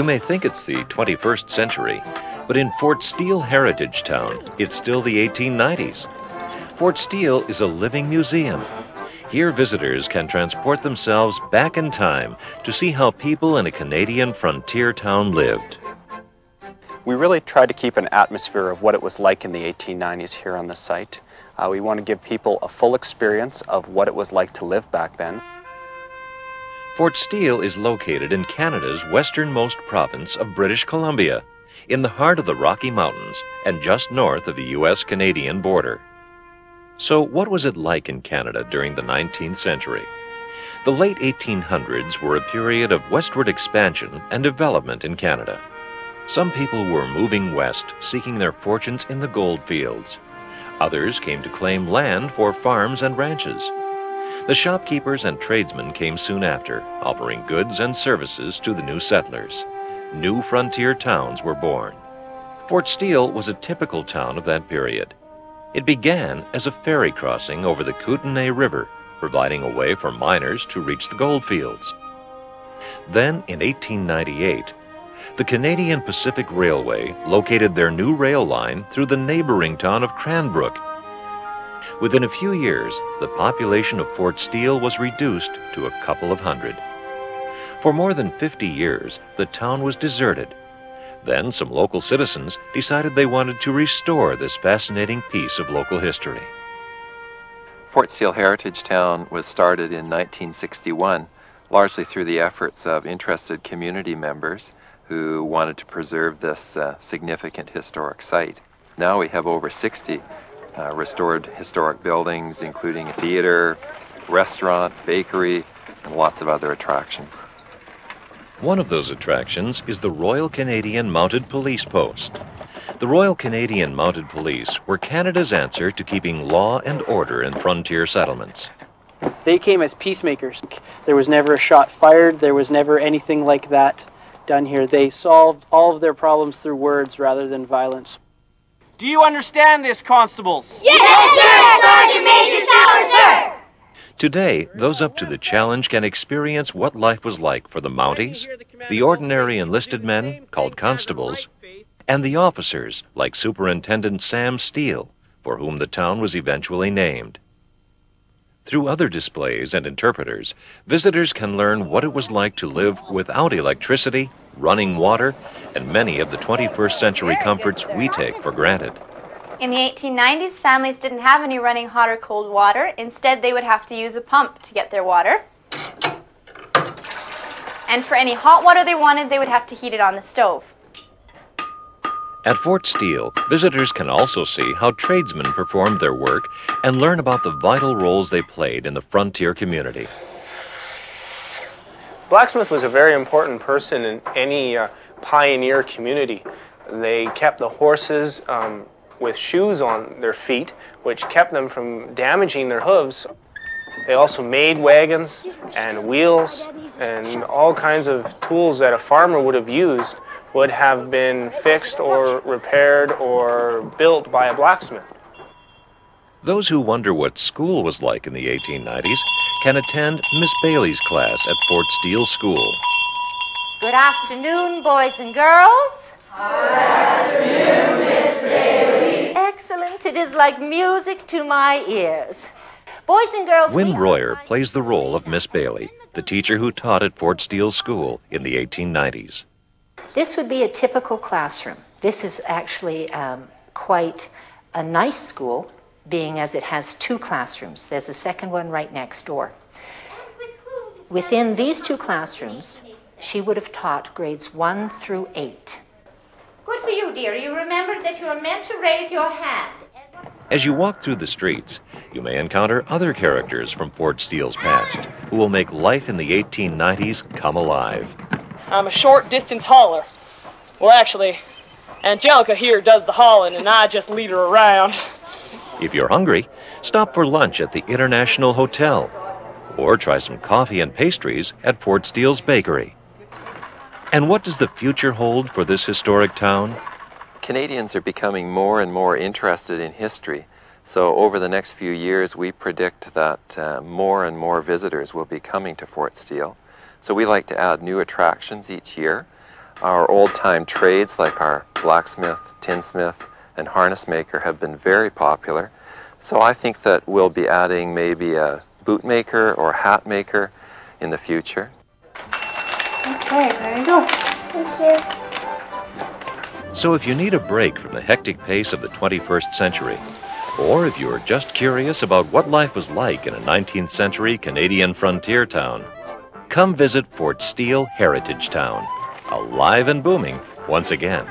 You may think it's the 21st century, but in Fort Steele Heritage Town, it's still the 1890s. Fort Steele is a living museum. Here visitors can transport themselves back in time to see how people in a Canadian frontier town lived. We really tried to keep an atmosphere of what it was like in the 1890s here on the site. We want to give people a full experience of what it was like to live back then. Fort Steele is located in Canada's westernmost province of British Columbia, in the heart of the Rocky Mountains and just north of the U.S.-Canadian border. So what was it like in Canada during the 19th century? The late 1800s were a period of westward expansion and development in Canada. Some people were moving west, seeking their fortunes in the gold fields. Others came to claim land for farms and ranches. The shopkeepers and tradesmen came soon after, offering goods and services to the new settlers. New frontier towns were born. Fort Steele was a typical town of that period. It began as a ferry crossing over the Kootenay River, providing a way for miners to reach the gold fields. Then, in 1898, the Canadian Pacific Railway located their new rail line through the neighboring town of Cranbrook. Within a few years, the population of Fort Steele was reduced to a couple of hundred. For more than 50 years, the town was deserted. Then some local citizens decided they wanted to restore this fascinating piece of local history. Fort Steele Heritage Town was started in 1961, largely through the efforts of interested community members who wanted to preserve this significant historic site. Now we have over 60 restored historic buildings, including a theater, restaurant, bakery, and lots of other attractions. One of those attractions is the Royal Canadian Mounted Police Post. The Royal Canadian Mounted Police were Canada's answer to keeping law and order in frontier settlements. They came as peacemakers. There was never a shot fired. There was never anything like that done here. They solved all of their problems through words rather than violence. Do you understand this, constables? Yes, sir, Sergeant Major Sauer, sir! Today, those up to the challenge can experience what life was like for the Mounties, the ordinary enlisted men, called constables, and the officers, like Superintendent Sam Steele, for whom the town was eventually named. Through other displays and interpreters, visitors can learn what it was like to live without electricity, running water, and many of the 21st century comforts we take for granted. In the 1890s, families didn't have any running hot or cold water. Instead, they would have to use a pump to get their water. And for any hot water they wanted, they would have to heat it on the stove. At Fort Steele, visitors can also see how tradesmen performed their work and learn about the vital roles they played in the frontier community. Blacksmith was a very important person in any pioneer community. They kept the horses with shoes on their feet, which kept them from damaging their hooves. They also made wagons and wheels, and all kinds of tools that a farmer would have used would have been fixed or repaired or built by a blacksmith. Those who wonder what school was like in the 1890s can attend Miss Bailey's class at Fort Steele School. Good afternoon, boys and girls. Good afternoon, Miss Bailey. Excellent. It is like music to my ears. Boys and girls, Wynne Royer plays the role of Miss Bailey, the teacher who taught at Fort Steele School in the 1890s. This would be a typical classroom. This is actually quite a nice school, being as it has two classrooms. There's a second one right next door. Within these two classrooms, she would have taught grades 1 through 8. Good for you, dear. You remembered that you are meant to raise your hand. As you walk through the streets, you may encounter other characters from Fort Steele's past who will make life in the 1890s come alive. I'm a short-distance hauler. Well, actually, Angelica here does the hauling, and I just lead her around. If you're hungry, stop for lunch at the International Hotel, or try some coffee and pastries at Fort Steele's Bakery. And what does the future hold for this historic town? Canadians are becoming more and more interested in history. So over the next few years, we predict that more and more visitors will be coming to Fort Steele. So we like to add new attractions each year. Our old-time trades like our blacksmith, tinsmith, and harness maker have been very popular. So I think that we'll be adding maybe a boot maker or hat maker in the future. Okay, there you go. Thank you. So if you need a break from the hectic pace of the 21st century, or if you are just curious about what life was like in a 19th century Canadian frontier town, come visit Fort Steele Heritage Town, alive and booming once again.